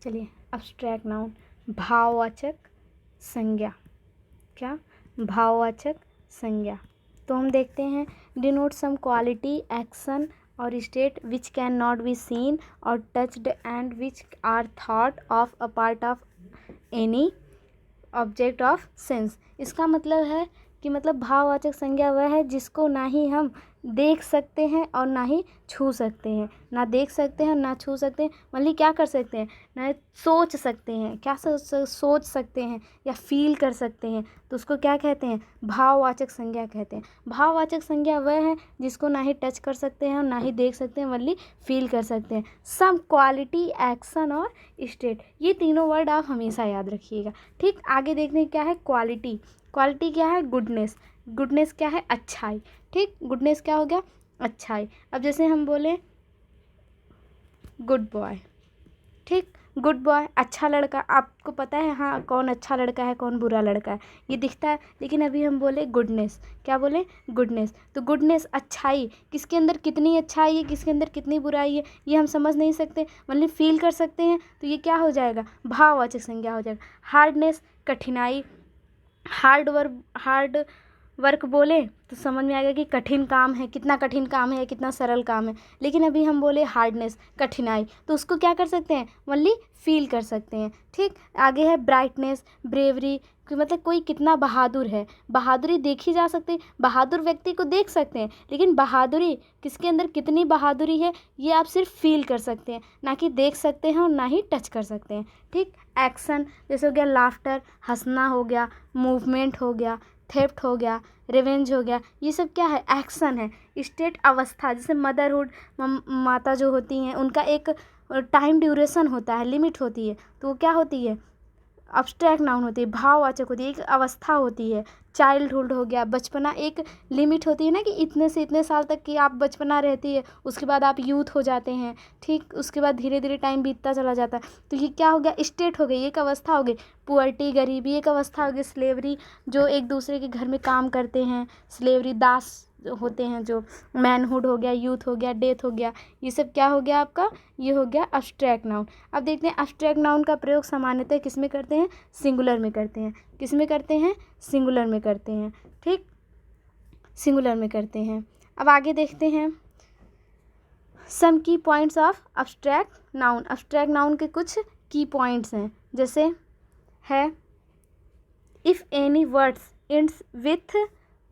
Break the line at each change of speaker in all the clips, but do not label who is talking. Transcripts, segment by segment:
चलिए, abstract noun, भाववाचक संज्ञा। क्या? भाववाचक संज्ञा। तो हम देखते हैं, denote some quality, action or state which can not be seen or touched and which are thought of a part of any object of sense. इसका मतलब है कि मतलब भाववाचक संज्ञा वह है जिसको ना ही हम देख सकते हैं और ना ही छू सकते हैं। ना देख सकते हैं ना छू सकते हैं, मतलब क्या कर सकते हैं, ना सोच सकते हैं। क्या सोच सकते हैं या फील कर सकते हैं, तो उसको क्या कहते हैं? भाववाचक संज्ञा कहते हैं। भाववाचक संज्ञा वह है जिसको ना ही टच कर सकते हैं और ना ही देख सकते हैं, मतलब फील कर सकते हैं। सम क्वालिटी, एक्शन और स्टेट, ये तीनों वर्ड आप हमेशा याद रखिएगा। ठीक, आगे देखने क्या है? क्वालिटी। क्वालिटी क्या है? गुडनेस। गुडनेस क्या है? अच्छाई। ठीक, गुडनेस क्या हो गया? अच्छाई। अब जैसे हम बोले गुड बॉय। ठीक, गुड बॉय, अच्छा लड़का। आपको पता है हाँ कौन अच्छा लड़का है कौन बुरा लड़का है, ये दिखता है। लेकिन अभी हम बोले गुडनेस। क्या बोले? गुडनेस। तो गुडनेस, अच्छाई, किसके अंदर कितनी अच्छाई है, किसके अंदर कितनी बुराई है, ये हम समझ नहीं सकते, मतलब फील कर सकते हैं। तो ये क्या हो जाएगा? भाववाचक संज्ञा हो जाएगा। हार्डनेस, कठिनाई। हार्ड वर्क बोले तो समझ में आएगा कि कठिन काम है, कितना कठिन काम है, कितना सरल काम है। लेकिन अभी हम बोले हार्डनेस, कठिनाई, तो उसको क्या कर सकते हैं? ओनली फील कर सकते हैं। ठीक, आगे है ब्राइटनेस, ब्रेवरी, कि मतलब कोई कितना बहादुर है। बहादुरी देखी जा सकती है, बहादुर व्यक्ति को देख सकते हैं, लेकिन बहादुरी किसके अंदर कितनी बहादुरी है ये आप सिर्फ फील कर सकते हैं, ना कि देख सकते हैं और ना ही टच कर सकते हैं। ठीक, एक्शन जैसे हो गया लाफ्टर, हंसना हो गया, मूवमेंट हो गया, थेफ्ट हो गया, रिवेंज हो गया, ये सब क्या है? एक्शन है। स्टेट, अवस्था, जैसे मदरहुड, माता जो होती हैं उनका एक टाइम ड्यूरेशन होता है, लिमिट होती है, तो वो क्या होती है? अब्स्ट्रैक्ट नाउन होती है, भाववाचक होती है, एक अवस्था होती है। चाइल्डहुड हो गया, बचपना, एक लिमिट होती है ना कि इतने से इतने साल तक की आप बचपना रहती है, उसके बाद आप यूथ हो जाते हैं। ठीक, उसके बाद धीरे धीरे टाइम बीतता चला जाता है। तो ये क्या हो गया? स्टेट हो गई, एक अवस्था हो गई। पुअर्टी, गरीबी, एक अवस्था हो गई। स्लेवरी, जो एक दूसरे के घर में काम करते हैं, स्लेवरी, दास होते हैं जो। मैनहुड हो गया, यूथ हो गया, डेथ हो गया, ये सब क्या हो गया आपका? ये हो गया अब्स्ट्रैक्ट नाउन। अब देखते हैं अब्स्ट्रैक्ट नाउन का प्रयोग सामान्यतः किस में करते हैं? सिंगुलर में करते हैं। किस में करते हैं? सिंगुलर में करते हैं। ठीक, सिंगुलर में करते हैं। अब आगे देखते हैं some key points of abstract noun. Abstract noun के कुछ की पॉइंट्स हैं, जैसे है if any words ends with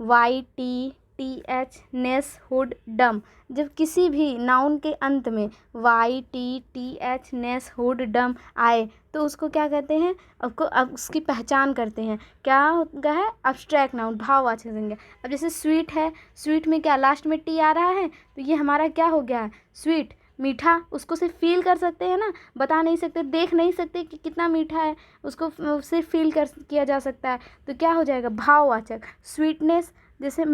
Y T T H ness hood dom. जब किसी भी नाउन के अंत में Y T T H ness hood dom आए तो उसको क्या कहते हैं? अब उसकी पहचान करते हैं। क्या होता है? अब्स्ट्रैक्ट नाउन, भाववाचक संज्ञा। अब जैसे स्वीट है, स्वीट में क्या लास्ट में टी आ रहा है, तो ये हमारा क्या हो गया है? स्वीट, मीठा। उसको सिर्फ फील कर सकते हैं ना, बता नहीं सकते, देख नहीं सकते कि कितना मीठा है, उसको सिर्फ फील कर किया जा सकता है। तो क्या हो जाएगा? भाववाचक। स्वीटनेस, जैसे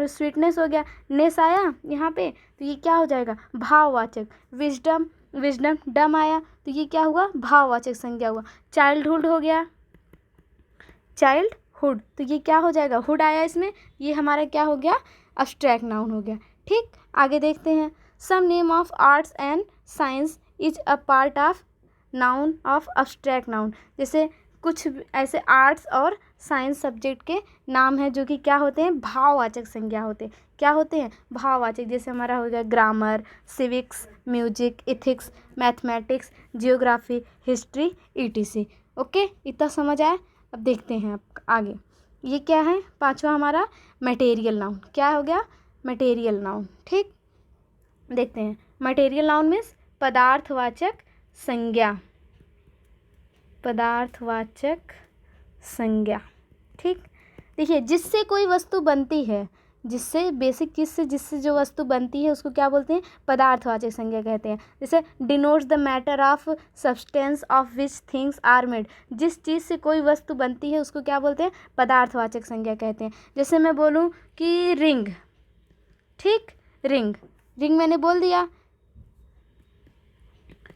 स्वीटनेस हो गया, नेस आया यहाँ पे, तो ये क्या हो जाएगा? भाववाचक। विजडम, विजडम, डम आया तो ये क्या हुआ? भाववाचक संज्ञा हुआ। चाइल्डहुड हो गया, चाइल्डहुड, तो ये क्या हो जाएगा? हुड आया इसमें, ये हमारा क्या हो गया? अब्स्ट्रैक्ट नाउन हो गया। ठीक, आगे देखते हैं some name of arts and science is a part of noun of abstract noun. जैसे कुछ ऐसे आर्ट्स और साइंस सब्जेक्ट के नाम हैं जो कि क्या होते हैं? भाववाचक संज्ञा होते हैं। क्या होते हैं? भाववाचक। जैसे हमारा हो गया grammar, civics, music, ethics, mathematics, geography, history, etc. Okay, इतना समझ आया? अब देखते हैं अब आगे, ये क्या है? पांचवा हमारा मटेरियल नाउन। क्या हो गया? Material noun. ठीक, देखते हैं मटेरियल नाउन मीन्स पदार्थवाचक संज्ञा, पदार्थवाचक संज्ञा। ठीक, देखिए जिससे कोई वस्तु बनती है, जिससे बेसिक चीज़ से जिससे जो वस्तु बनती है उसको क्या बोलते हैं? पदार्थवाचक संज्ञा कहते हैं। जैसे denotes the matter of substance of which things are made. जिस चीज़ से कोई वस्तु बनती है उसको क्या बोलते हैं? पदार्थवाचक संज्ञा कहते हैं। जैसे मैं बोलूँ कि रिंग, ठीक, रिंग, रिंग मैंने बोल दिया,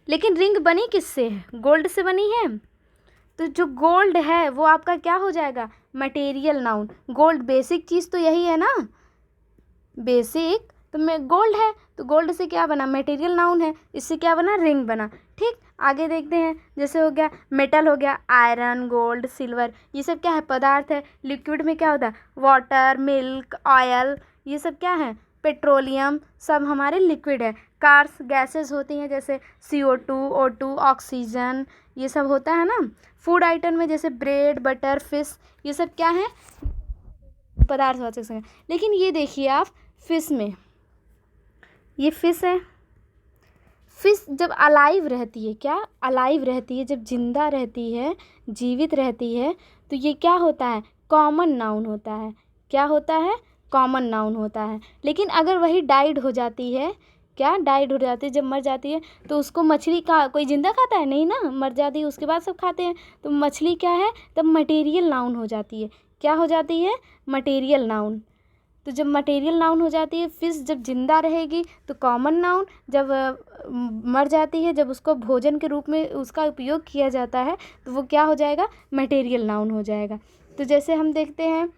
लेकिन रिंग बनी किससे है? गोल्ड से बनी है। तो जो गोल्ड है वो आपका क्या हो जाएगा? Material noun. गोल्ड बेसिक चीज़ तो यही है ना, बेसिक तो मैं गोल्ड है, तो गोल्ड से क्या बना? मटेरियल नाउन है, इससे क्या बना? रिंग बना। ठीक, आगे देखते हैं, जैसे हो गया मेटल, हो गया आयरन, गोल्ड, सिल्वर, ये सब क्या है, पदार्थ है। लिक्विड में क्या होता है, वाटर, मिल्क, ऑयल, ये सब क्या है, पेट्रोलियम, सब हमारे लिक्विड है। कार्स गैसेस होती हैं, जैसे CO2, O2, ऑक्सीजन, ये सब होता है ना। फूड आइटम में जैसे ब्रेड, बटर, फिश, ये सब क्या है, पदार्थ हो सकते हैं। लेकिन ये देखिए आप, फिश में, ये फिश है। फिश जब अलाइव रहती है, क्या अलाइव रहती है, जब जिंदा रहती है, जीवित रहती है, तो ये क्या होता है, कॉमन नाउन होता है। क्या होता है, कॉमन नाउन होता है। लेकिन अगर वही डाइड हो जाती है, क्या डाइड हो जाती है, जब मर जाती है, तो उसको मछली का कोई जिंदा खाता है नहीं ना, मर जाती है उसके बाद सब खाते हैं, तो मछली क्या है, तब मटेरियल नाउन हो जाती है। क्या हो जाती है, मटेरियल नाउन। तो जब मटेरियल नाउन हो जाती है, फिश जब जिंदा रहेगी तो कॉमन नाउन, जब मर जाती है, जब उसको भोजन के रूप में उसका उपयोग किया जाता है, तो वो क्या हो जाएगा, मटेरियल नाउन हो जाएगा। तो जैसे हम देखते हैं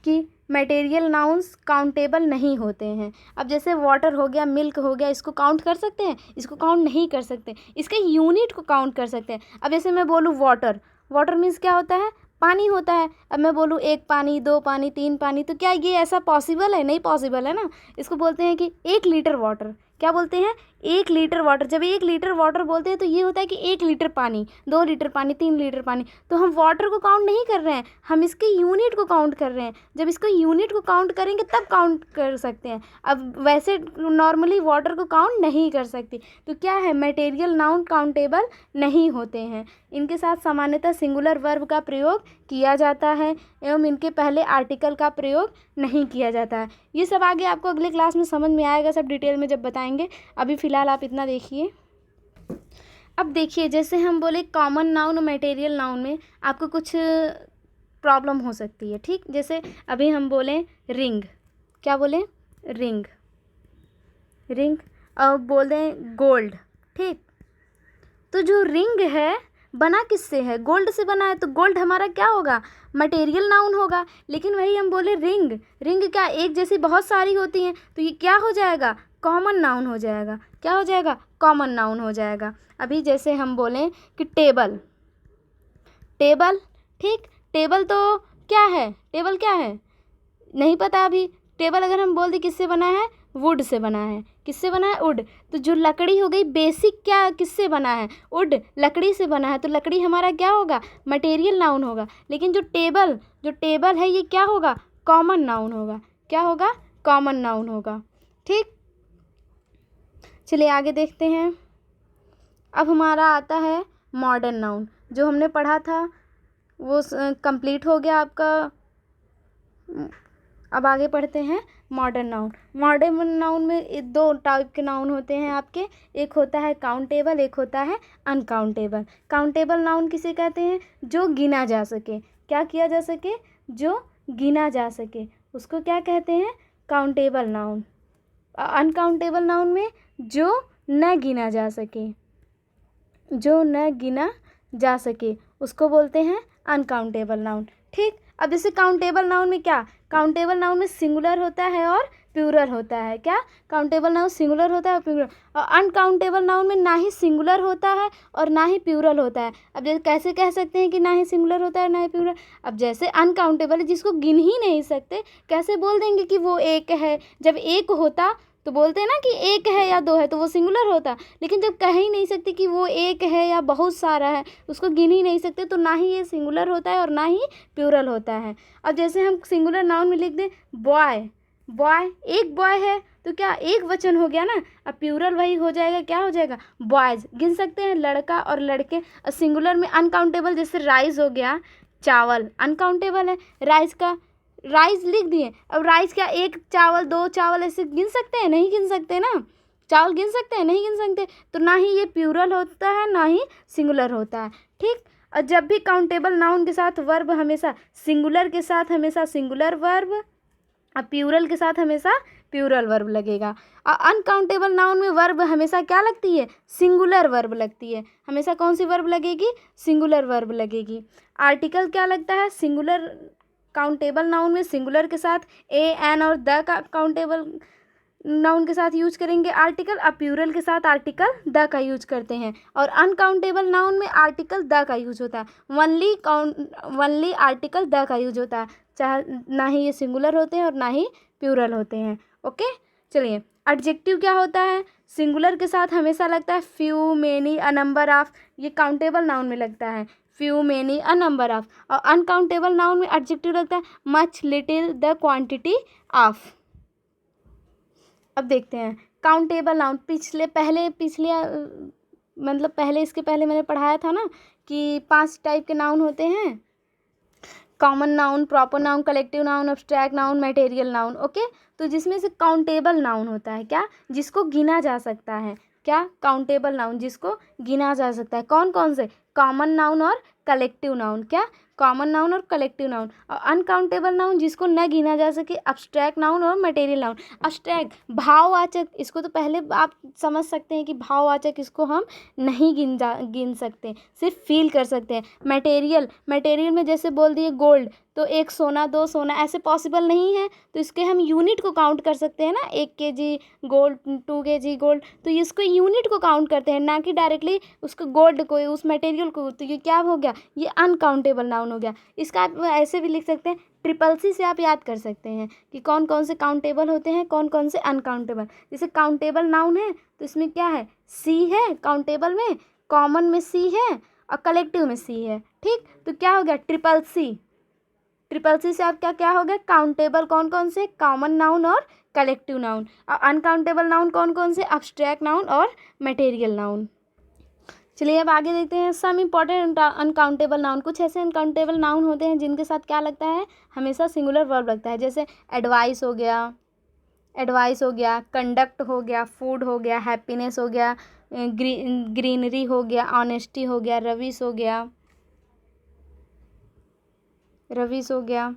कि मटेरियल नाउन्स काउंटेबल नहीं होते हैं। अब जैसे वाटर हो गया, मिल्क हो गया, इसको काउंट कर सकते हैं, इसको काउंट नहीं कर सकते, इसके यूनिट को काउंट कर सकते हैं। अब जैसे मैं बोलूँ वाटर, वाटर मीन्स क्या होता है, पानी होता है। अब मैं बोलूँ 1 पानी, 2 पानी, 3 पानी, तो क्या ये ऐसा पॉसिबल है, नहीं पॉसिबल है ना। इसको बोलते हैं कि 1 लीटर वाटर, क्या बोलते हैं, 1 लीटर वाटर। जब 1 लीटर वाटर बोलते हैं तो ये होता है कि 1 लीटर पानी, 2 लीटर पानी, 3 लीटर पानी। तो हम वाटर को काउंट नहीं कर रहे हैं, हम इसके यूनिट को काउंट कर रहे हैं। जब इसको यूनिट को काउंट करेंगे तब काउंट कर सकते हैं। अब वैसे नॉर्मली वाटर को काउंट नहीं कर सकती। तो क्या है, मटेरियल नाउन काउंटेबल नहीं होते हैं। इनके साथ सामान्यतः सिंगुलर वर्ब का प्रयोग किया जाता है एवं इनके पहले आर्टिकल का प्रयोग नहीं किया जाता है। ये सब आगे आपको अगले क्लास में समझ में आएगा, सब डिटेल में जब बताएंगे। अभी फ़िलहाल आप इतना देखिए। अब देखिए, जैसे हम बोले कॉमन नाउन और मटेरियल नाउन में आपको कुछ प्रॉब्लम हो सकती है, ठीक। जैसे अभी हम बोलें रिंग, क्या बोलें, रिंग, रिंग, और बोल दें गोल्ड, ठीक। तो जो रिंग है बना किससे है, गोल्ड से बना है, तो गोल्ड हमारा क्या होगा, मटेरियल नाउन होगा। लेकिन वही हम बोले रिंग, रिंग क्या एक जैसी बहुत सारी होती हैं, तो ये क्या हो जाएगा, कॉमन नाउन हो जाएगा। क्या हो जाएगा, कॉमन नाउन हो जाएगा। अभी जैसे हम बोलें कि टेबल, टेबल, ठीक। टेबल तो क्या है, टेबल क्या है, नहीं पता अभी। टेबल अगर हम बोल दें किससे बना है, वुड से बना है। किससे बना है, वुड। तो जो लकड़ी हो गई बेसिक, क्या किससे बना है, वुड, लकड़ी से बना है, तो लकड़ी हमारा क्या होगा, मटेरियल नाउन होगा। लेकिन जो टेबल है ये क्या होगा, कॉमन नाउन होगा। क्या होगा, कॉमन नाउन होगा, ठीक। चलिए आगे देखते हैं। अब हमारा आता है मॉडर्न नाउन। जो हमने पढ़ा था वो कंप्लीट हो गया आपका। अब आगे पढ़ते हैं मॉडर्न नाउन। मॉडर्न नाउन में 2 टाइप के नाउन होते हैं आपके, एक होता है काउंटेबल, एक होता है अनकाउंटेबल। काउंटेबल नाउन किसे कहते हैं, जो गिना जा सके, क्या किया जा सके, जो गिना जा सके, उसको क्या कहते हैं, काउंटेबल नाउन। अनकाउंटेबल नाउन में जो न गिना जा सके, जो न गिना जा सके, उसको बोलते हैं अनकाउंटेबल नाउन, ठीक। अब जैसे काउंटेबल नाउन में क्या, काउंटेबल नाउन में सिंगुलर होता है और प्लूरल होता है। क्या, काउंटेबल नाउन सिंगुलर होता है और प्लूरल। और अनकाउंटेबल नाउन में ना ही सिंगुलर होता है और ना ही प्लूरल होता है। अब जैसे कैसे कह सकते हैं कि ना ही सिंगुलर होता है ना ही प्लूरल, अब जैसे अनकाउंटेबल जिसको गिन ही नहीं सकते, कैसे बोल देंगे कि वो एक है। जब एक होता तो बोलते हैं ना कि एक है या 2 है, तो वो सिंगुलर होता। लेकिन जब कह ही नहीं सकते कि वो एक है या बहुत सारा है, उसको गिन ही नहीं सकते, तो ना ही ये सिंगुलर होता है और ना ही प्लूरल होता है। अब जैसे हम सिंगुलर नाउन में लिख दें बॉय, बॉय, एक बॉय है तो क्या एक वचन हो गया ना। अब प्लूरल वही हो जाएगा, क्या हो जाएगा, बॉयज़, गिन सकते हैं लड़का और लड़के। और सिंगुलर में अनकाउंटेबल, जैसे राइस हो गया, चावल अनकाउंटेबल है, राइस का राइस लिख दिए। अब राइस क्या एक चावल, 2 चावल ऐसे गिन सकते हैं, नहीं गिन सकते ना। चावल गिन सकते हैं, नहीं गिन सकते। तो ना ही ये प्लूरल होता है ना ही सिंगुलर होता है, ठीक। और जब भी काउंटेबल नाउन के साथ वर्ब हमेशा सिंगुलर के साथ हमेशा सिंगुलर वर्ब, और प्लूरल के साथ हमेशा प्लूरल वर्ब लगेगा। और अनकाउंटेबल नाउन में वर्ब हमेशा क्या लगती है, सिंगुलर वर्ब लगती है। हमेशा कौन सी वर्ब लगेगी, सिंगुलर वर्ब लगेगी। आर्टिकल क्या लगता है, सिंगुलर काउंटेबल नाउन में सिंगुलर के साथ ए, एन और द का काउंटेबल नाउन के साथ यूज करेंगे आर्टिकल, और प्लूरल के साथ आर्टिकल द का यूज करते हैं। और अनकाउंटेबल नाउन में आर्टिकल द का यूज होता है, वनली आर्टिकल द का यूज होता है, चाहे ना ही ये सिंगुलर होते हैं और ना ही प्लूरल होते हैं। ओके, चलिए एडजेक्टिव क्या होता है? सिंगुलर के साथ हमेशा लगता है few, many, a number of, ये काउंटेबल नाउन में लगता है few, many, a number of. और अनकाउंटेबल नाउन में एडजेक्टिव लगता है much, little, the quantity of. अब देखते हैं काउंटेबल नाउन। पहले इसके पहले मैंने पढ़ाया था ना कि 5 टाइप के नाउन होते हैं, common noun, proper noun, collective noun, abstract noun, material noun. Okay, तो जिसमें से काउंटेबल नाउन होता है क्या, जिसको गिना जा सकता है। क्या? काउंटेबल नाउन जिसको गिना जा सकता है। कौन कौन से? कॉमन नाउन और कलेक्टिव नाउन। क्या? कॉमन नाउन और कलेक्टिव नाउन। और अनकाउंटेबल नाउन जिसको न गिना जा सके, अब्स्ट्रैक्ट नाउन और मटेरियल नाउन। अब्स्ट्रैक्ट भाववाचक, इसको तो पहले आप समझ सकते हैं कि भाववाचक इसको हम नहीं गिन सकते, सिर्फ फील कर सकते हैं। मटेरियल में जैसे बोल दिए गोल्ड, तो 1 सोना, 2 सोना, ऐसे पॉसिबल नहीं है, तो इसके हम यूनिट को काउंट कर सकते हैं ना, 1 kg गोल्ड, 2 kg गोल्ड, तो इसको यूनिट को काउंट करते हैं, ना कि डायरेक्टली उसको गोल्ड को, उस मटेरियल को। तो ये क्या हो गया? ये अनकाउंटेबल नाउन हो गया। इसका आप ऐसे भी लिख सकते हैं, CCC से आप याद कर सकते हैं कि कौन कौन से काउंटेबल होते हैं, कौन कौन से अनकाउंटेबल। जैसे काउंटेबल नाउन है तो इसमें क्या है? सी है काउंटेबल में, कॉमन में सी है और कलेक्टिव में सी है। ठीक, तो क्या हो गया? CCC से आप क्या क्या हो गया? काउंटेबल कौन कौन से? कॉमन नाउन और कलेक्टिव नाउन। और अनकाउंटेबल नाउन कौन कौन से? अब्स्ट्रैक्ट नाउन और मटेरियल नाउन। चलिए अब आगे देखते हैं सम इम्पॉर्टेंट अनकाउंटेबल नाउन। कुछ ऐसे अनकाउंटेबल नाउन होते हैं जिनके साथ क्या लगता है? हमेशा सिंगुलर वर्ब लगता है। जैसे एडवाइस हो गया, कंडक्ट हो गया, फूड हो गया, हैप्पीनेस हो गया, ग्रीनरी हो गया, ऑनेस्टी हो गया, रविश हो गया,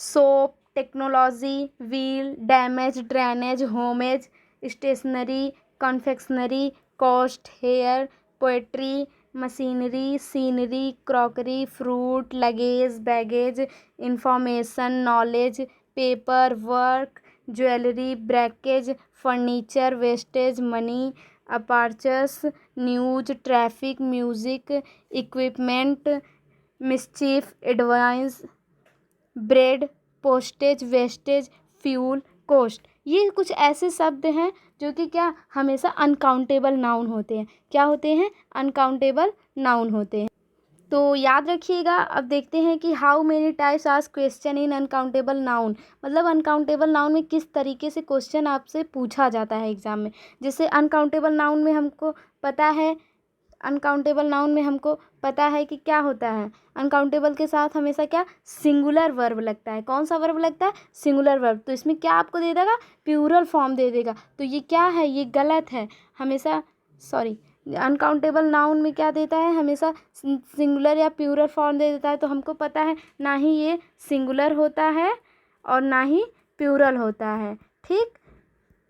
soap, technology, wheel, damage, drainage, homage, stationery, confectionery, cost, hair, poetry, machinery, scenery, crockery, fruit, luggage, baggage, information, knowledge, paper, work, jewellery, breakage, furniture, wastage, money, apparatus, news, traffic, music, equipment, mischief, advance, bread, postage, wastage, fuel, cost. ये कुछ ऐसे शब्द हैं जो कि क्या? हमेशा uncountable noun होते हैं। क्या होते हैं? अनकाउंटेबल नाउन होते हैं। तो याद रखिएगा। अब देखते हैं कि how many types ask question in uncountable noun. मतलब अनकाउंटेबल नाउन में किस तरीके से क्वेश्चन आपसे पूछा जाता है एग्जाम में। जैसे अनकाउंटेबल नाउन में हमको पता है कि क्या होता है। अनकाउंटेबल के साथ हमेशा क्या? सिंगुलर वर्ब लगता है। कौन सा वर्ब लगता है? Singular verb. तो इसमें क्या आपको दे देगा? प्लूरल फॉर्म दे देगा। तो ये क्या है? ये गलत है। हमेशा अनकाउंटेबल नाउन में क्या देता है? हमेशा सिंगुलर या प्लूरल फॉर्म दे देता है। तो हमको पता है ना ही ये सिंगुलर होता है और ना ही प्लूरल होता है। ठीक,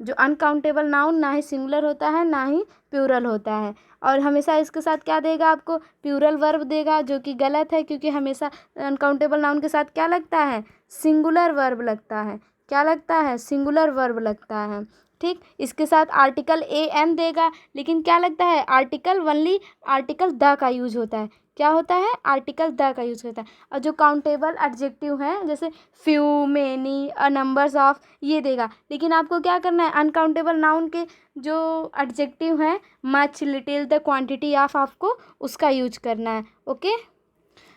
जो अनकाउंटेबल नाउन ना ही सिंगुलर होता है ना ही प्लूरल होता है। और हमेशा इसके साथ क्या देगा आपको? प्लूरल वर्ब देगा, जो कि गलत है, क्योंकि हमेशा अनकाउंटेबल नाउन के साथ क्या लगता है? सिंगुलर वर्ब लगता है। क्या लगता है? सिंगुलर वर्ब लगता है। ठीक, इसके साथ आर्टिकल an देगा, लेकिन क्या लगता है? आर्टिकल द का यूज होता है। क्या होता है? आर्टिकल द का यूज होता है। और जो काउंटेबल एडजेक्टिव हैं जैसे few, many, a numbers of, ये देगा। लेकिन आपको क्या करना है? अनकाउंटेबल नाउन के जो एडजेक्टिव हैं much, little, the quantity of, आपको उसका यूज करना है। ओके,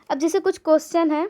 अब जैसे कुछ क्वेश्चन है,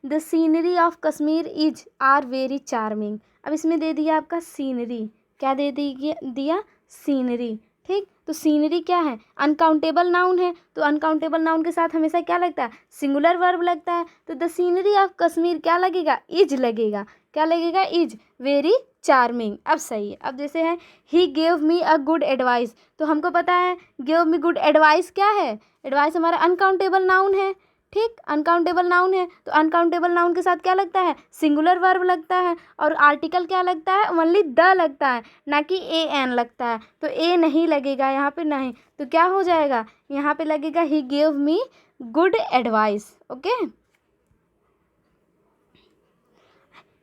the scenery of Kashmir is are very charming. अब इसमें दे दिया आपका सीनरी। क्या दे दिया? सीनरी। ठीक, तो सीनरी क्या है? अनकाउंटेबल नाउन है। तो अनकाउंटेबल नाउन के साथ हमेशा क्या लगता है? सिंगुलर वर्ब लगता है। तो द सीनरी ऑफ कश्मीर क्या लगेगा? इज लगेगा। क्या लगेगा? Is very charming. अब सही है। अब जैसे है ही gave me a good advice, तो हमको पता है गेव मी गुड एडवाइस क्या है? एडवाइस हमारा अनकाउंटेबल नाउन है। ठीक, अनकाउंटेबल नाउन है। तो अनकाउंटेबल नाउन के साथ क्या लगता है? सिंगुलर वर्ब लगता है। और आर्टिकल क्या लगता है? ओनली द लगता है, ना कि an लगता है। तो ए नहीं लगेगा यहाँ पे, नहीं। तो क्या हो जाएगा? यहाँ पे लगेगा he gave me good advice. Okay,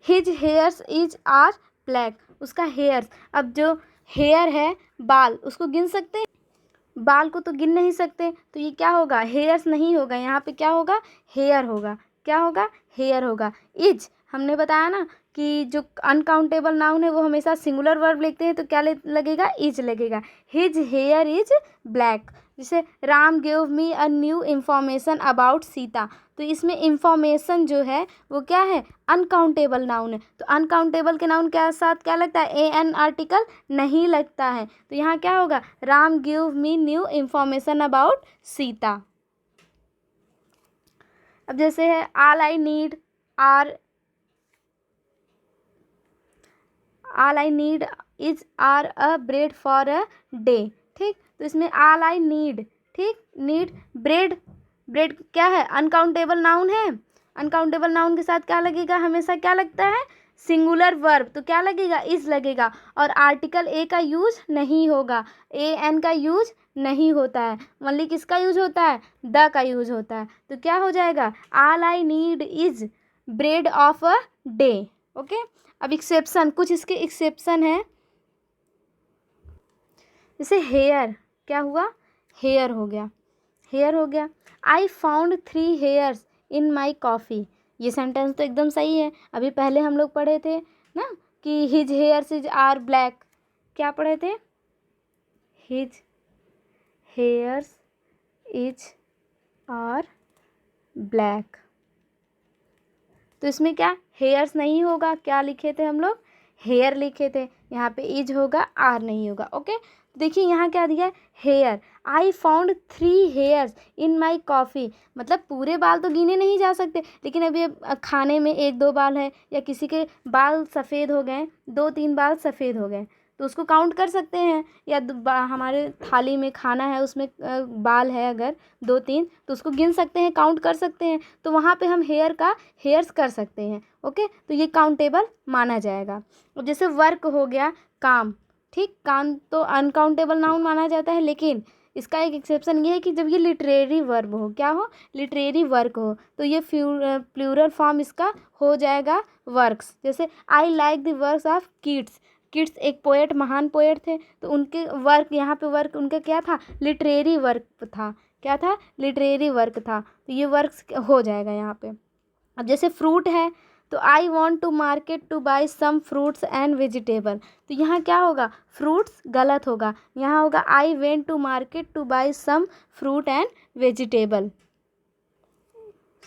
his hairs is are black. उसका हेयर्स, अब जो हेयर है बाल, उसको गिन सकते हैं? बाल को तो गिन नहीं सकते, तो ये क्या होगा, हेयर्स नहीं होगा, यहाँ पे क्या होगा, हेयर होगा। क्या होगा, हेयर होगा। इज, हमने बताया ना कि जो अनकाउंटेबल नाउन है वो हमेशा सिंगुलर वर्ब लिखते हैं, तो क्या लगेगा, इज लगेगा। His hair is black. जैसे Ram give me a new information about Sita, तो इसमें इंफॉर्मेशन जो है वो क्या है, अनकाउंटेबल नाउन है। तो अनकाउंटेबल के नाउन के साथ क्या लगता है, ए एन आर्टिकल नहीं लगता है, तो यहाँ क्या होगा, Ram give me new information about Sita. अब जैसे है all I need is are a bread for a day. ठीक, तो इसमें ऑल आई नीड, ठीक, नीड ब्रेड, ब्रेड क्या है, अनकाउंटेबल नाउन है। अनकाउंटेबल नाउन के साथ क्या लगेगा, हमेशा क्या लगता है, सिंगुलर वर्ब, तो क्या लगेगा, इज लगेगा। और आर्टिकल ए का यूज नहीं होगा, ए एन का यूज नहीं होता है, ओनली किसका यूज होता है, द का यूज होता है। तो क्या हो जाएगा, all I need is bread of a day. Okay, अब एक्सेप्शन, कुछ इसके एक्सेप्शन है। जैसे हेयर, क्या हुआ, हेयर हो गया, हेयर हो गया। आई found 3 hairs in my coffee, ये सेंटेंस तो एकदम सही है। अभी पहले हम लोग पढ़े थे ना कि his hairs is are black, क्या पढ़े थे, his hairs is are black. तो इसमें क्या, हेयर्स नहीं होगा, क्या लिखे थे हम लोग, हेयर लिखे थे, यहाँ पे इज होगा, आर नहीं होगा। ओके, देखिए यहाँ क्या दिया है, hair. I found 3 hairs in my coffee, मतलब पूरे बाल तो गिने नहीं जा सकते, लेकिन अभी खाने में 1-2 बाल है, या किसी के बाल सफ़ेद हो गए, 2-3 बाल सफ़ेद हो गए, तो उसको काउंट कर सकते हैं। या हमारे थाली में खाना है, उसमें बाल है अगर 2-3, तो उसको गिन सकते हैं, काउंट कर सकते हैं, तो वहाँ पे हम हेयर्स कर सकते हैं। ओके, तो ये काउंटेबल माना जाएगा। अब जैसे वर्क हो गया, काम, ठीक, काम तो अनकाउंटेबल नाउन माना जाता है, लेकिन इसका एक एक्सेप्शन ये है कि जब ये लिटरेरी वर्ब हो, क्या हो, लिटरेरी वर्क हो, तो ये प्लूरल फॉर्म इसका हो जाएगा वर्क्स। जैसे I like the works of Keats, Keats एक पोएट, महान पोएट थे, तो उनके वर्क, यहाँ पे वर्क उनका क्या था, लिटरेरी वर्क था। क्या था, लिटरेरी वर्क था, तो ये वर्क्स हो जाएगा यहाँ पे। अब जैसे फ्रूट है, तो I want to market to buy some fruits and vegetable, तो यहाँ क्या होगा, फ्रूट्स गलत होगा, यहाँ होगा I went to market to buy some fruit and vegetable,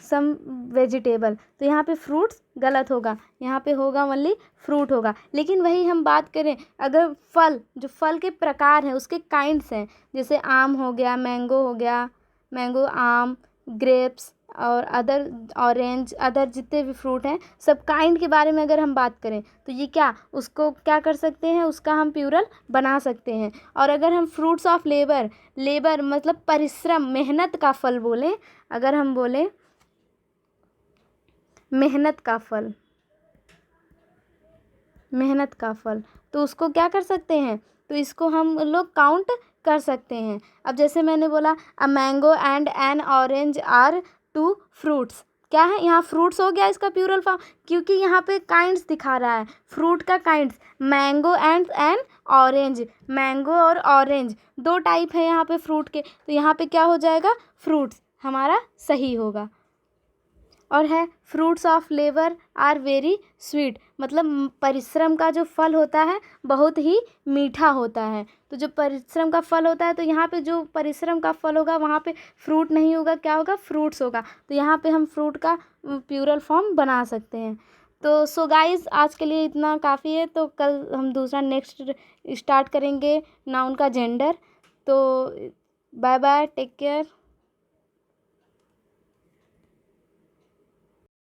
some vegetable, तो यहाँ पे फ्रूट्स गलत होगा, यहाँ पे होगा ओनली फ्रूट होगा। लेकिन वही हम बात करें, अगर फल, जो फल के प्रकार हैं उसके काइंड्स हैं, जैसे आम हो गया, मैंगो हो गया, मैंगो, आम, ग्रेप्स और अदर, ऑरेंज, अदर जितने भी फ्रूट हैं, सब काइंड के बारे में अगर हम बात करें, तो ये क्या, उसको क्या कर सकते हैं, उसका हम प्लूरल बना सकते हैं। और अगर हम फ्रूट्स ऑफ लेबर, लेबर मतलब परिश्रम, मेहनत का फल बोलें, अगर हम बोलें मेहनत का फल, मेहनत का फल, तो उसको क्या कर सकते हैं, तो इसको हम लोग काउंट कर सकते हैं। अब जैसे मैंने बोला a mango and an orange are 2 fruits, क्या है, यहाँ फ्रूट्स हो गया इसका प्लूरल फॉर्म, क्योंकि यहाँ पे काइंड्स दिखा रहा है, फ्रूट का kinds, mango and an orange, mango और ऑरेंज 2 टाइप है यहाँ पे फ्रूट के, तो यहाँ पे क्या हो जाएगा, फ्रूट्स हमारा सही होगा। और है fruits of labour are very sweet, मतलब परिश्रम का जो फल होता है बहुत ही मीठा होता है, तो जो परिश्रम का फल होता है, तो यहाँ पे जो परिश्रम का फल होगा वहाँ पे फ्रूट नहीं होगा, क्या होगा, फ्रूट्स होगा, तो यहाँ पे हम फ्रूट का प्लूरल फॉर्म बना सकते हैं। तो सो गाइस, आज के लिए इतना काफ़ी है, तो कल हम दूसरा नेक्स्ट स्टार्ट करेंगे नाउन का जेंडर। तो बाय बाय, टेक केयर।